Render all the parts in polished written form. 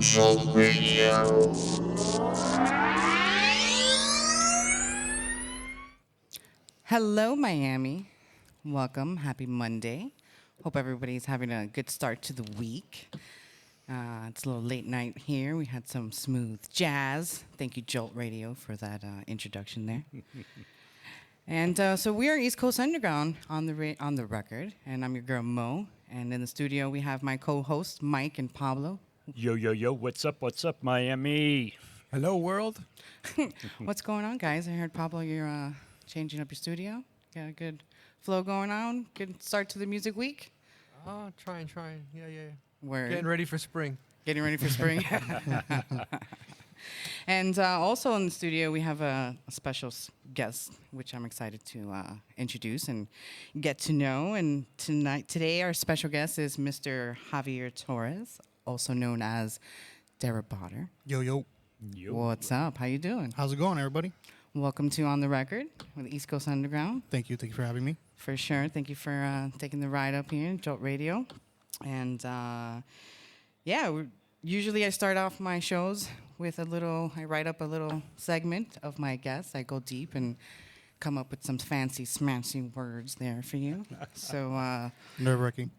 Jolt Radio. Hello, Miami. Welcome. Happy Monday. Hope everybody's having a good start to the week. It's a little late night here. We had some smooth jazz. Thank you, Jolt Radio, for that introduction there. And so we are East Coast Underground on the record, and I'm your girl Mo. And in the studio we have my co-hosts Mike and Pablo. Yo, yo, yo, what's up, Miami? Hello, world. What's going on, guys? I heard Pablo, you're changing up your studio. Got a good flow going on. Good start to the music week. Oh, trying. Yeah. Word. Getting ready for spring. Getting ready for spring. And also in the studio, we have a special guest, which I'm excited to introduce and get to know. And today, our special guest is Mr. Javier Torres, also known as Deroboter. Yo. What's up? How you doing? How's it going, everybody? Welcome to On the Record with East Coast Underground. Thank you for having me. For sure. Thank you for taking the ride up here in Jolt Radio. And usually I start off my shows with I write up a little segment of my guests. I go deep and come up with some fancy, smancy words there for you. So Nerve-wracking.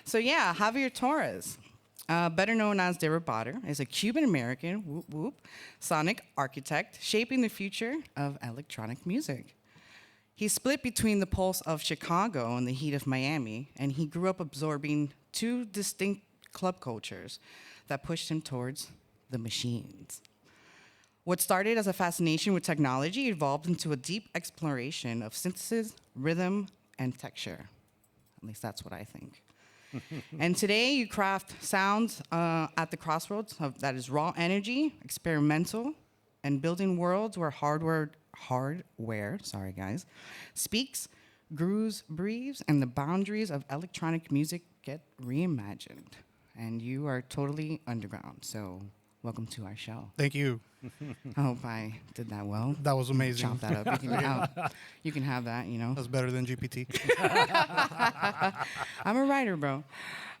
So Javier Torres, better known as Deroboter, is a Cuban-American, whoop whoop, sonic architect shaping the future of electronic music. He's split between the pulse of Chicago and the heat of Miami, and he grew up absorbing two distinct club cultures that pushed him towards the machines. What started as a fascination with technology evolved into a deep exploration of synthesis, rhythm, and texture. At least that's what I think. And today you craft sounds at the crossroads that is raw energy, experimental, and building worlds where hardware, speaks, grooves, breathes, and the boundaries of electronic music get reimagined. And you are totally underground, so welcome to our show. Thank you. I hope I did that well. That was amazing. Chop that up. You can have that, you know. That's better than GPT. I'm a writer, bro.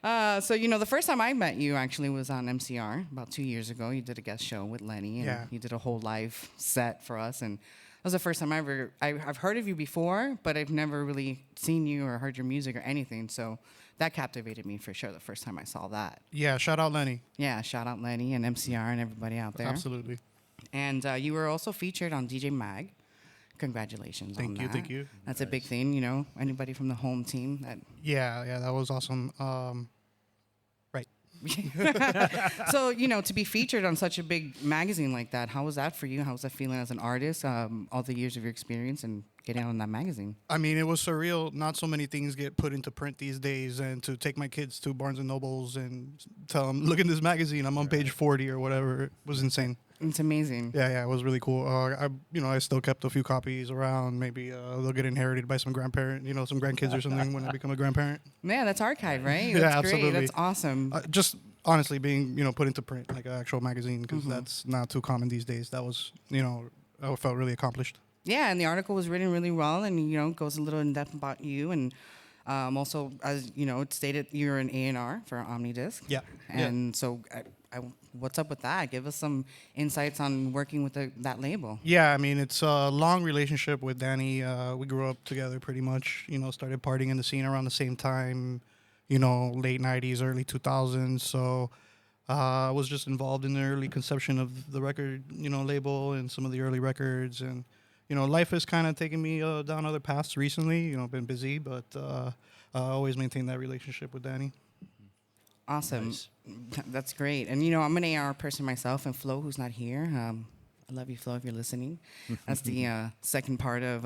So, the first time I met you actually was on MCR about 2 years ago. You did a guest show with Lenny, and Yeah. you did a whole live set for us. And that was the first time I've heard of you before, but I've never really seen you or heard your music or anything. So that captivated me for sure the first time I saw that. Yeah, shout out Lenny. Yeah, shout out Lenny and MCR and everybody out there. Absolutely. And you were also featured on DJ Mag. Congratulations on that. Thank you. That's a big thing, anybody from the home team that Yeah, that was awesome. Right. So, to be featured on such a big magazine like that, how was that for you? How was that feeling as an artist, all the years of your experience and getting on that magazine? I mean, it was surreal. Not so many things get put into print these days. And to take my kids to Barnes & Nobles and tell them, look in this magazine, I'm on page 40 or whatever, it was insane. It's amazing. Yeah, it was really cool. I still kept a few copies around. Maybe they'll get inherited by some grandparent, some grandkids or something when I become a grandparent. Yeah, that's archived, right? Yeah, That's absolutely. great. That's awesome. Just honestly being, put into print like an actual magazine because that's not too common these days. That was, I felt really accomplished. Yeah, and the article was written really well, and goes a little in depth about you, and also as it stated, you're an A&R for Omnidisc. Yeah. And so, what's up with that? Give us some insights on working with that label. Yeah, I mean, it's a long relationship with Danny. We grew up together pretty much, started partying in the scene around the same time, late 90s, early 2000s. So I was just involved in the early conception of the record, label and some of the early records. And, life has kind of taken me down other paths recently. Been busy, but I always maintain that relationship with Danny. Awesome. Nice. That's great. And, I'm an AR person myself, and Flo, who's not here. I love you, Flo, if you're listening. That's the second part of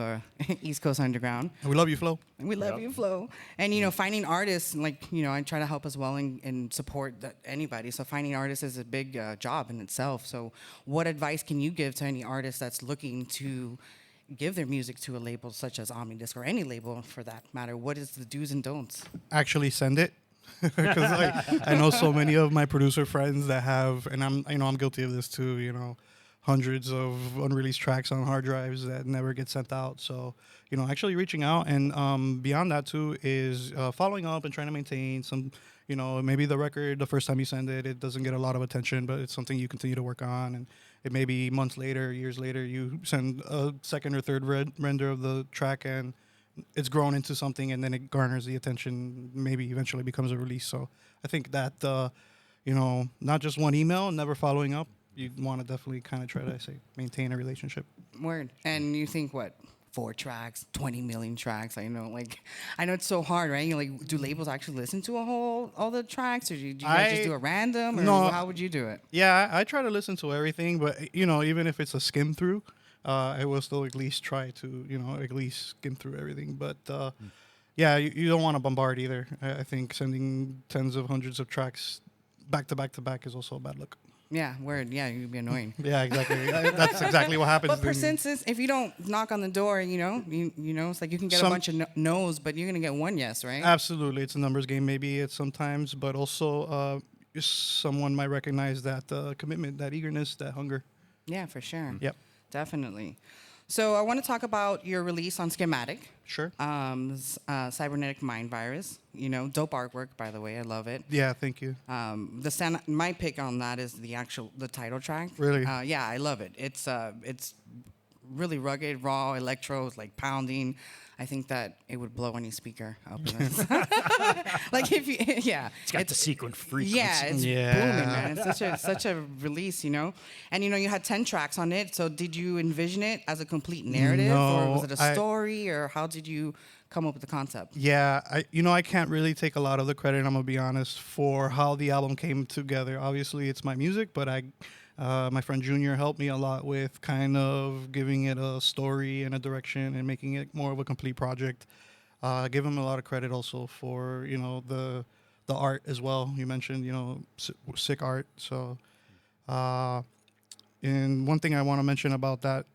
East Coast Underground. And we love you, Flo. And we love you, Flo. And, finding artists, I try to help as well and support anybody. So finding artists is a big job in itself. So what advice can you give to any artist that's looking to give their music to a label such as Omnidisc or any label for that matter? What is the do's and don'ts? Actually send it. Because I know so many of my producer friends that have, and I'm guilty of this too, hundreds of unreleased tracks on hard drives that never get sent out. So, actually reaching out and beyond that too is following up and trying to maintain some, maybe the record, the first time you send it, it doesn't get a lot of attention, but it's something you continue to work on. And it may be months later, years later, you send a second or third render of the track and it's grown into something, and then it garners the attention, maybe eventually becomes a release. So I think that, not just one email, never following up, you want to definitely kind of try to maintain a relationship. Word. And you think what? 4 tracks, 20 million tracks. I know it's so hard, right? Do labels actually listen to all the tracks, or do you guys just do a random, or No. how would you do it? Yeah, I try to listen to everything, but even if it's a skim through, I will still at least try to at least skim through everything. But yeah, you don't want to bombard either. I think sending tens of hundreds of tracks back to back to back is also a bad look. Yeah, word. Yeah, you'd be annoying. Yeah, exactly. That's exactly what happens. But for instance, if you don't knock on the door, it's like you can get a bunch of no's, but you're gonna get one yes, right? Absolutely, it's a numbers game. Maybe it's sometimes, but also someone might recognize that commitment, that eagerness, that hunger. Yeah, for sure. Yep. Definitely. So I want to talk about your release on Schematic. Sure. Cybernetic Mind Virus. Dope artwork, by the way. I love it. Yeah, thank you. My pick on that is the title track. Really? Yeah, I love it. It's really rugged, raw, electro, like pounding. I think that it would blow any speaker up. Like if you, yeah. It's got the sequin frequency. Yeah, it's booming, man. It's such a release, And you had 10 tracks on it. So did you envision it as a complete narrative, or was it a story, or how did you come up with the concept? Yeah, I can't really take a lot of the credit, I'm gonna be honest, for how the album came together. Obviously, it's my music, but my friend Junior helped me a lot with kind of giving it a story and a direction and making it more of a complete project. Give him a lot of credit also for the art as well. You mentioned sick art. So, and one thing I want to mention about that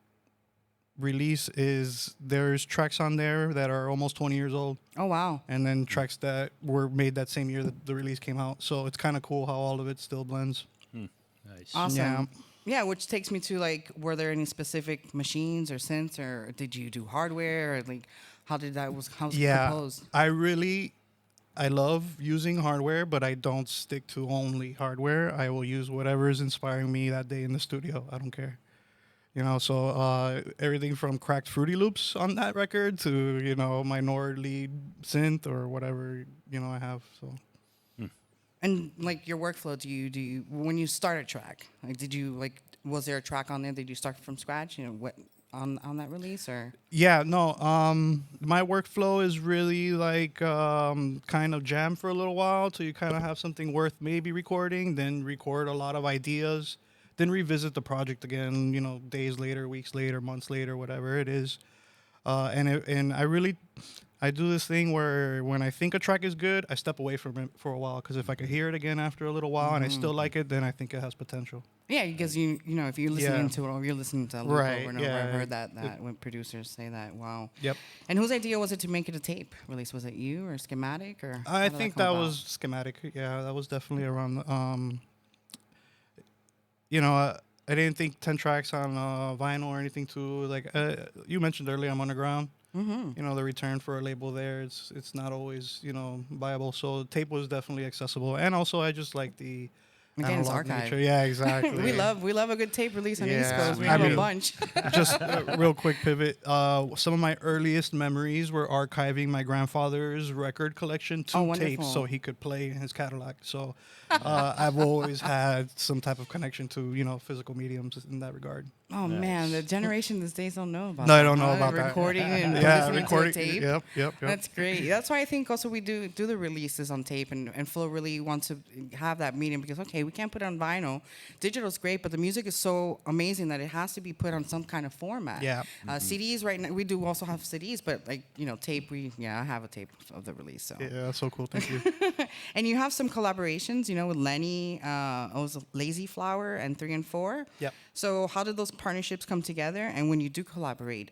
release is there's tracks on there that are almost 20 years old. Oh wow! And then tracks that were made that same year that the release came out. So it's kind of cool how all of it still blends. Nice. Awesome. Yeah, which takes me to were there any specific machines or synths, or did you do hardware, or how was it composed? I love using hardware, but I don't stick to only hardware. I will use whatever is inspiring me that day in the studio. I don't care. So everything from cracked Fruity Loops on that record to, my Nord lead synth or whatever, I have. So. And your workflow, do you when you start a track, was there a track on there? Did you start from scratch? What on that release, or? Yeah, no. My workflow is really kind of jam for a little while till you kind of have something worth maybe recording, then record a lot of ideas, then revisit the project again. Days later, weeks later, months later, whatever it is. And I do this thing where when I think a track is good, I step away from it for a while, because if I could hear it again after a little while and I still like it, then I think it has potential. Yeah, because if you're listening to it, or you're listening to a loop Right, over and over, yeah. I've heard that when producers say that. Wow. Yep. And whose idea was it to make it a tape release? Was it you or Schematic, or? I how did think come that about? was Schematic. Yeah, that was definitely around. I didn't think 10 tracks on vinyl or anything too. You mentioned earlier, I'm underground. Mm-hmm. The return for a label there, it's not always viable. So tape was definitely accessible, and also I just like the Again, it's analog archive. nature. Yeah, exactly. we love a good tape release on the East Yeah, Coast. We I have a mean- bunch. Just a real quick pivot. Some of my earliest memories were archiving my grandfather's record collection to Oh, wonderful. tapes so he could play in his Cadillac. So I've always had some type of connection to physical mediums in that regard. Oh man, the generation these days don't know about. No, that, I don't know huh? about that. Recording and Yeah, listening recording. to a tape. Yep. That's great. That's why I think also we do the releases on tape, and Flo really wants to have that medium, because we can't put it on vinyl. Digital's great, but the music is so amazing that it has to be put on some kind of format. Yeah. CDs right now, we do also have CDs, but tape, I have a tape of the release. So. Yeah, that's so cool. Thank you. And you have some collaborations, with Lenny, Lazy Flower, and 3 and 4. Yep. So how did those partnerships come together? And when you do collaborate,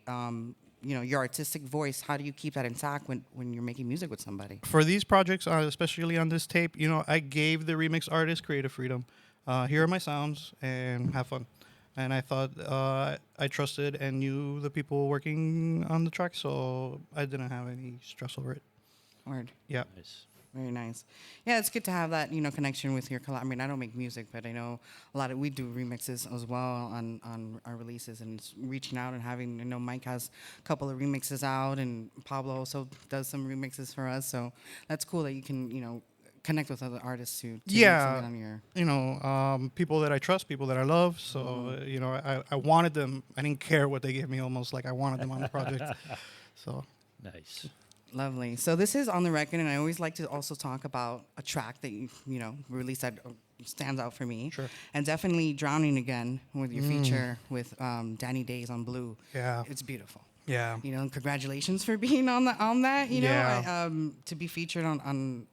your artistic voice, how do you keep that intact when you're making music with somebody? For these projects, especially on this tape, I gave the remix artist creative freedom. Here are my sounds, and have fun. and I thought I trusted and knew the people working on the track, so I didn't have any stress over it. Word. Yeah. Nice. Very nice. Yeah, it's good to have that, connection with your collab. I mean, I don't make music, but I know we do remixes as well on our releases, and it's reaching out and having, Mike has a couple of remixes out, and Pablo also does some remixes for us. So that's cool that you can, connect with other artists to make something on your. People that I trust, people that I love. So I wanted them. I didn't care what they gave me. Almost like I wanted them on the project. So Nice. Lovely. So this is on the record, and I always like to also talk about a track that you released that stands out for me. Sure. And definitely "Drowning Again" with your feature with Danny Days on Blue. Yeah. It's beautiful. Yeah. And congratulations for being on that. Yeah. To be featured on.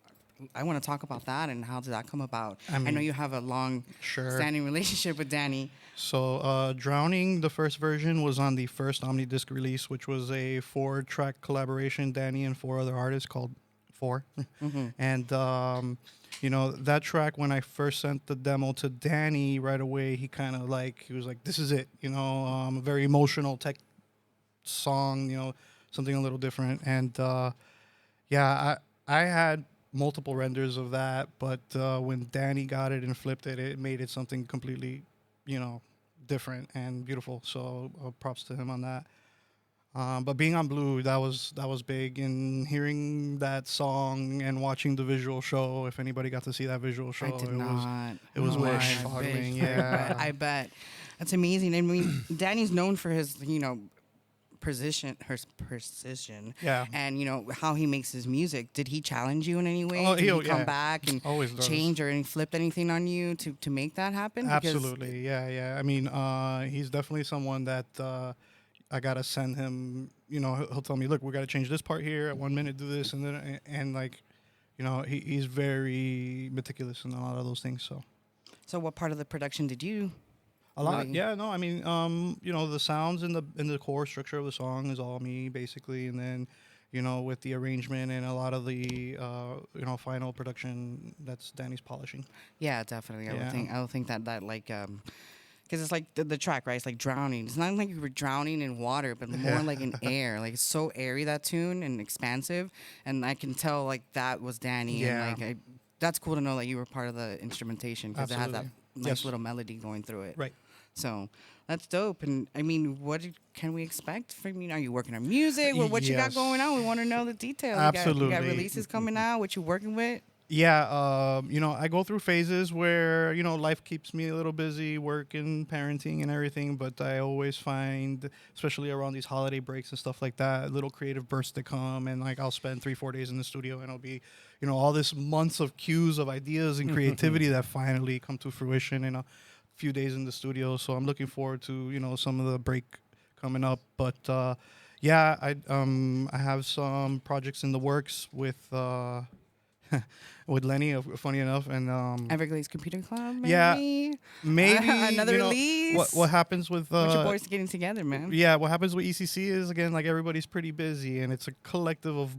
I want to talk about that and how did that come about. I I know mean, you have a long sure. standing relationship with Danny. So, Drowning, the first version, was on the first Omnidisc release, which was a 4-track collaboration, Danny and 4 other artists called 4. And, that track, when I first sent the demo to Danny right away, he kind of he was like, this is it, a very emotional tech song, something a little different. And, I had multiple renders of that, but when Danny got it and flipped it, it made it something completely, different and beautiful. So props to him on that. But being on Blue, that was big, and hearing that song and watching the visual show. If anybody got to see that visual show, I did not. it was No, I mind-boggling. bet. Yeah, I bet. That's amazing. I mean, Danny's known for his, precision, Yeah. and how he makes his music. Did he challenge you in any way? Oh, Did he he'll- come yeah. back and Always does. change or flipped anything on you to make that happen? Because- Absolutely. Yeah. I mean, he's definitely someone that I gotta send him. He'll tell me, look, we gotta change this part here. At 1 minute, do this, and then he's very meticulous in a lot of those things. So what part of the production did you? A lot, Really? yeah. No, I mean, the sounds and the core structure of the song is all me basically, and then, with the arrangement and a lot of the, final production, that's Danny's polishing. Yeah, definitely. Yeah. I would think that because it's like the track, right? It's like drowning. It's not like you were drowning in water, but more like in air. Like it's so airy, that tune, and expansive. And I can tell like that was Danny. Yeah. And that's cool to know that you were part of the instrumentation because it has that Absolutely. nice Yes. little melody going through it. Right. So that's dope. And I mean, can we expect from you? Are you working on music? What you got Yes. going on? We want to know the details. You got Absolutely. releases coming out. What you working with? Yeah, I go through phases where, life keeps me a little busy, work and parenting and everything, but I always find, especially around these holiday breaks and stuff like that, little creative bursts that come, and I'll spend 3-4 days in the studio, and it'll be, all this months of cues of ideas and creativity that finally come to fruition in a few days in the studio. So I'm looking forward to, some of the break coming up, but I have some projects in the works with with Lenny, funny enough, and Everglades Computer Club, maybe? yeah, maybe Another you know, release? What happens with Bunch of boys getting together, man. yeah, what happens with ECC is again everybody's pretty busy, and it's a collective of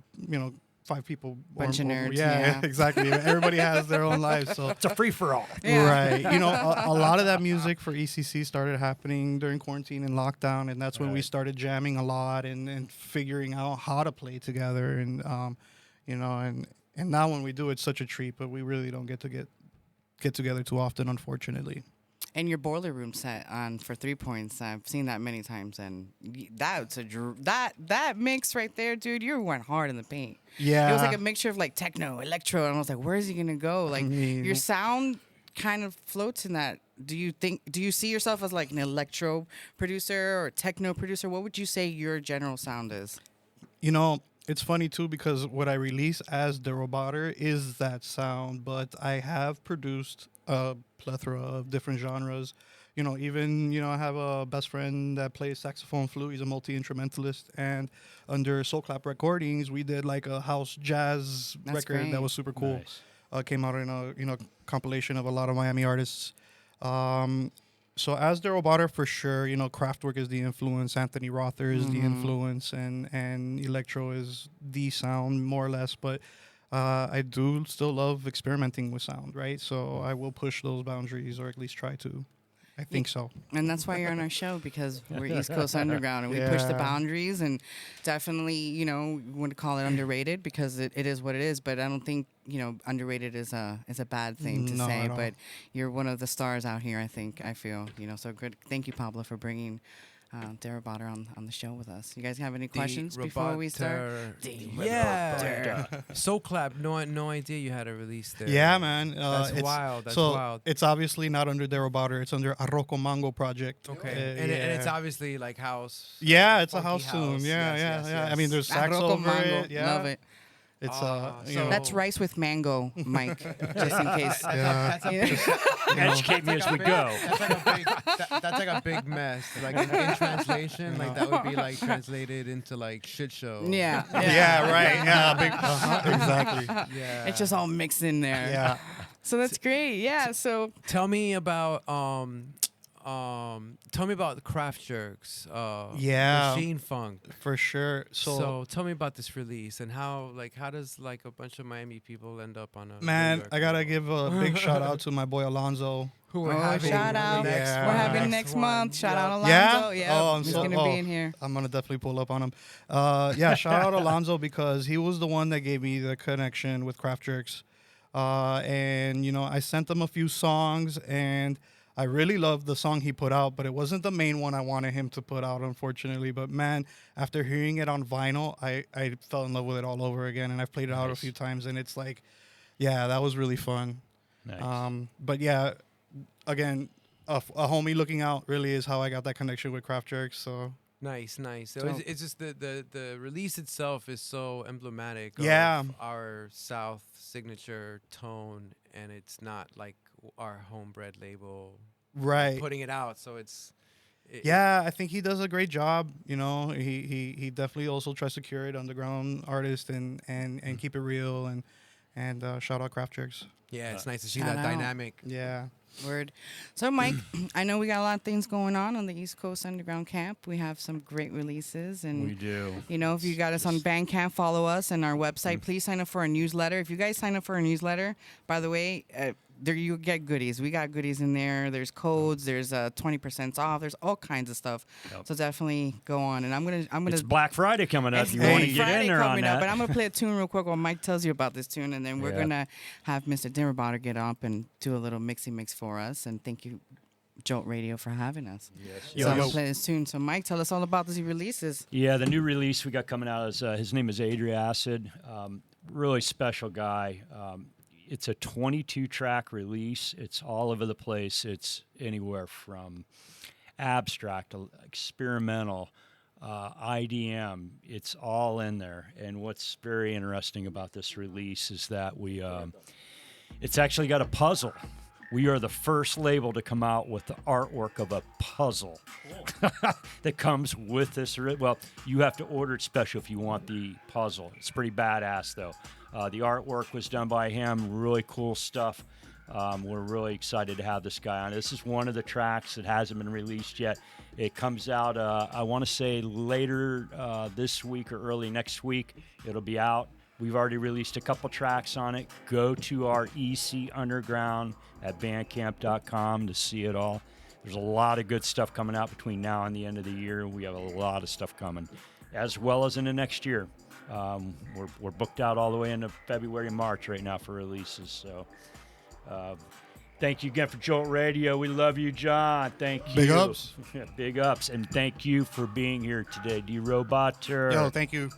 5 people. Bunch of nerds, Yeah, yeah. exactly. Everybody has their own lives, so It's a free for all. Yeah. right. A lot of that music for ECC started happening during quarantine and lockdown, and that's when we Right. started jamming a lot and figuring out how to play together, and and now when we do, it's such a treat, but we really don't get together too often, unfortunately. And your boiler room set on for 3 points, I've seen that many times, and that's that mix right there, dude. You went hard in the paint. Yeah. It was like a mixture of like techno, electro, and I was like, where is he gonna go? Like mean- your sound kind of floats in that. Do you see yourself as like an electro producer or techno producer? What would you say your general sound is? It's funny too because what I release as Deroboter is that sound, but I have produced a plethora of different genres. I have a best friend that plays saxophone, flute. He's a multi-instrumentalist, and under Soul Clap Recordings, we did like a house jazz That's record great. that was super cool. Nice. Came out in a compilation of a lot of Miami artists. So as Deroboter, for sure, Kraftwerk is the influence, Anthony Rother is the influence, and electro is the sound, more or less. But I do still love experimenting with sound, right? So I will push those boundaries, or at least try to. I think so. And that's why you're on our show, because we're East Coast Underground and we push the Yeah. boundaries, and definitely, you know, we wouldn't call it underrated because it is what it is, but I don't think, you know, underrated is a bad thing to No, say, at all. but you're one of the stars out here, I feel, you know, so good. Thank you, Pablo, for bringing Deroboter on the show with us. You guys have any questions before we start? Yeah. Soul Clap. No idea you had a release there. Yeah, man. That's it's, wild. That's so wild. it's obviously not under Deroboter. It's under Arroco Mango Project. Okay. Uh, And it's yeah. obviously like house. Yeah, it's a funky house tune. Yeah, Yes, yeah. I yes. mean, there's sax Arroco over mango. it. Yeah, Love it. It's you so- know, That's rice with mango, Mike, just in case. Yeah. That's a Yeah. big, Educate me as we go. that's like a big mess. Like in translation, like that would be like translated into like shit show. Yeah. yeah, right. Yeah, big, exactly. Yeah. It's just all mixed in there. Yeah. So that's great. Yeah. So Tell me about the Craft Jerks. Yeah. Machine Funk. For sure. So tell me about this release and how does like a bunch of Miami people end up on a New Man, York I gotta label? give a big shout out to my boy Alonzo. Who we're Oh, having shout out. next Yeah. we're one, having next next one. month. Shout out Alonzo. Yeah? Yeah. Oh, I'm he's so- gonna be in here. I'm gonna definitely pull up on him. Yeah, shout out Alonzo because he was the one that gave me the connection with Craft Jerks. And you know, I sent him a few songs, and I really loved the song he put out, but it wasn't the main one I wanted him to put out, unfortunately. But man, after hearing it on vinyl, I fell in love with it all over again, and I've played it out a Nice. few times, and it's like, yeah, that was really fun. Nice. But yeah, again, a homie looking out really is how I got that connection with Craft Jerks. So Nice. So So- it's just the release itself is so emblematic Yeah. of our South signature tone, and it's not like our homebred label right. putting it out. So it's Yeah, I think he does a great job. You know, he definitely also tries to curate underground artists and keep it real and shout out Craft Jerks. yeah, it's nice to see Shout that out. dynamic. Yeah. Word. So, Mike, I know we got a lot of things going on the East Coast Underground Camp. We have some great releases, and We do. you know, if you got us on Bandcamp, follow us and our website. Please sign up for our newsletter. If you guys sign up for our newsletter, by the way, there you get goodies. We got goodies in there. There's codes. There's 20% off. There's all kinds of stuff. Yep. So definitely go on. And I'm gonna. It's Black Friday coming up. It's You want to Black get Friday in there on coming up, that? but I'm gonna play a tune real quick while Mike tells you about this tune, and then we're Yeah. gonna have Mr. Deroboter get up and do a little mixy mix for us. And thank you, Jolt Radio, for having us. Yes. So I'm gonna play this tune. So Mike, tell us all about these releases. Yeah, the new release we got coming out is his name is Adriacid. Really special guy. It's a 22-track release. It's all over the place. It's anywhere from abstract to experimental, IDM. It's all in there. And what's very interesting about this release is that it's actually got a puzzle. We are the first label to come out with the artwork of a puzzle that comes with this. Well, you have to order it special if you want the puzzle. It's pretty badass, though. The artwork was done by him. Really cool stuff. We're really excited to have this guy on. This is one of the tracks that hasn't been released yet. It comes out, I want to say, later this week or early next week. It'll be out. We've already released a couple tracks on it. Go to our EC Underground at bandcamp.com to see it all. There's a lot of good stuff coming out between now and the end of the year. We have a lot of stuff coming, as well as in the next year. We're booked out all the way into February and March right now for releases. So thank you again for Jolt Radio. We love you, John. Thank you. Big ups. Big ups. And thank you for being here today, Deroboter. Yo, thank you.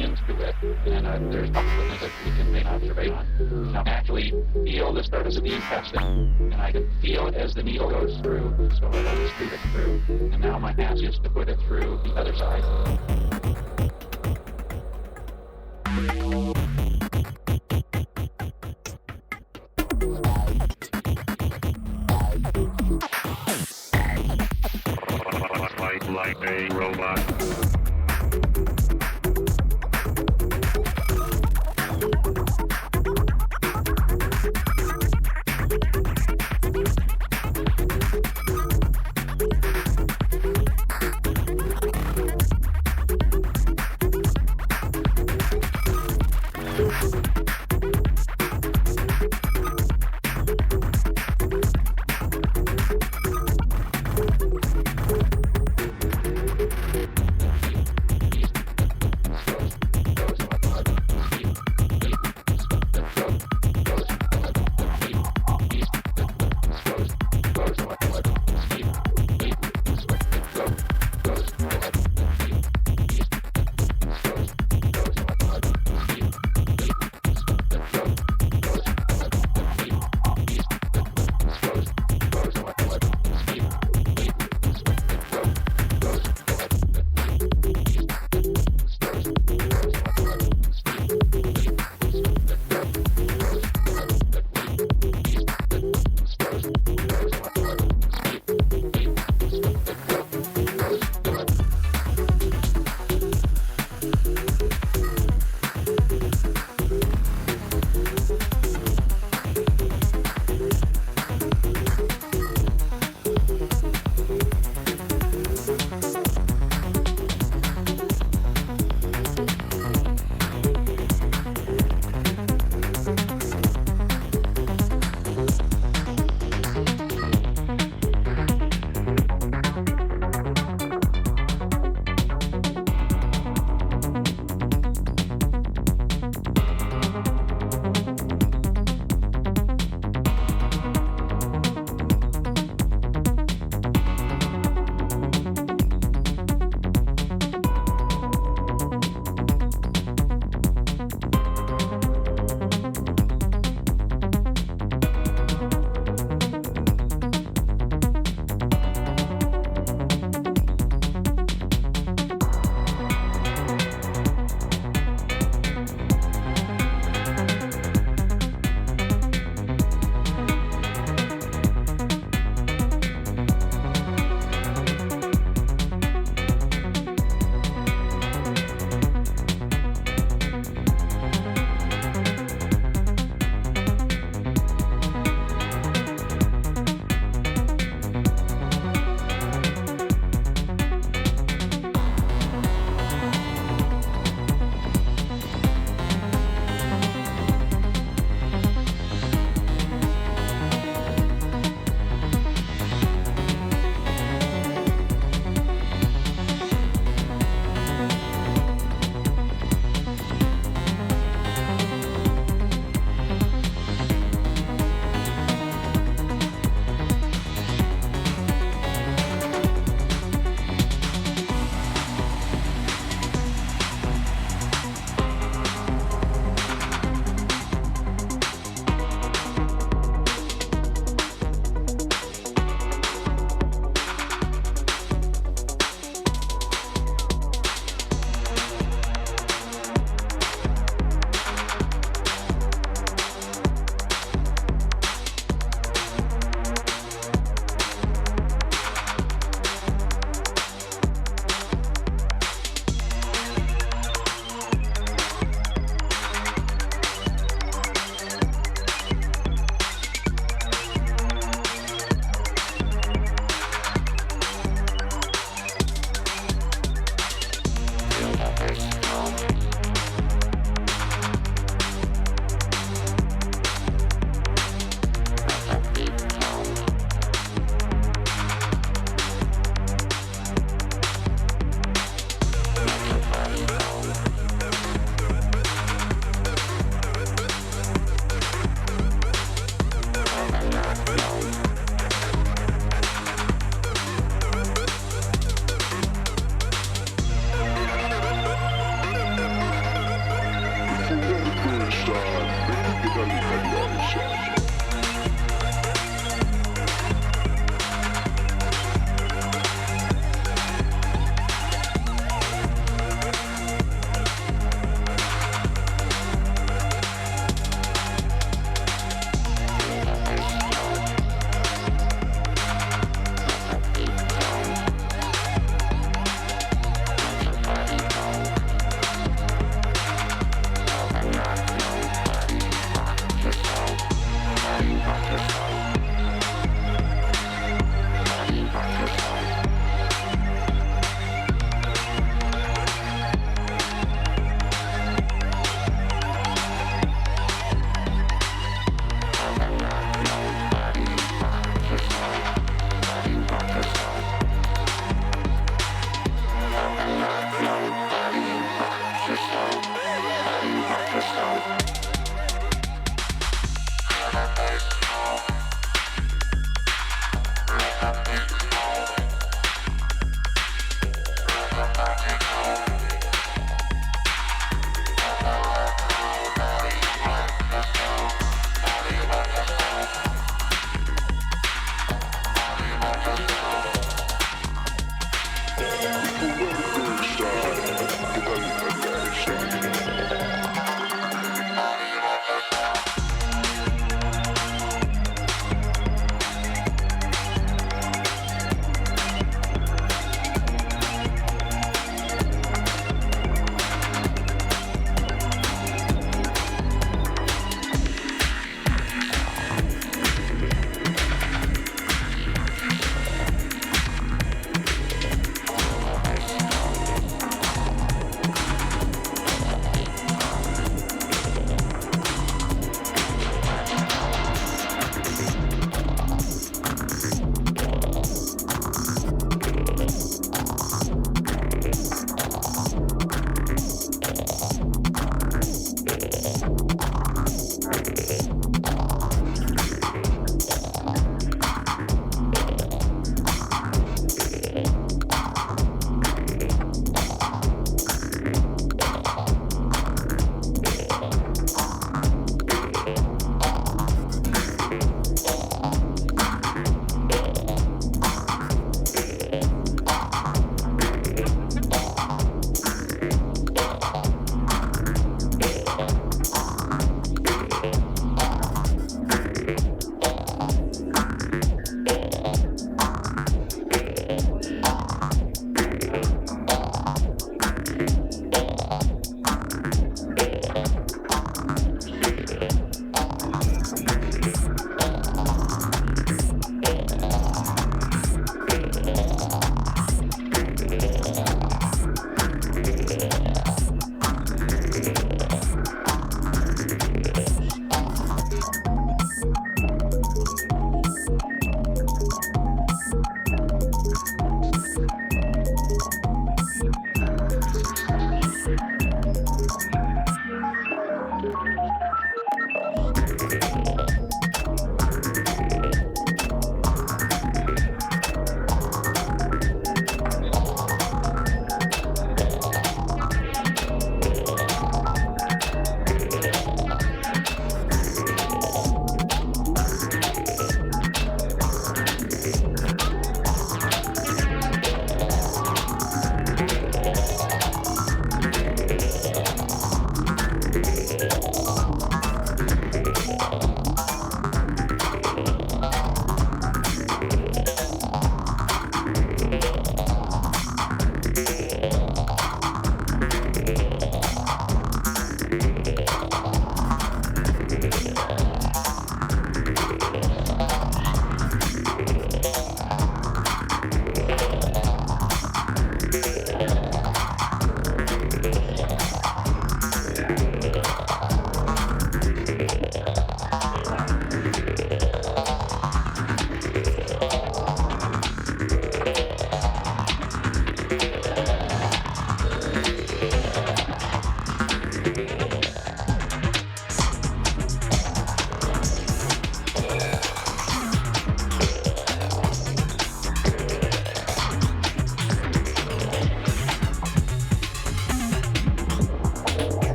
into it, and there's probably things that we can make observation on. Now, I actually feel the surface of the intestine, and I can feel it as the needle goes through, so I always feed it through, and now my task is to put it through the other side. Fight like a robot.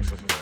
flexible.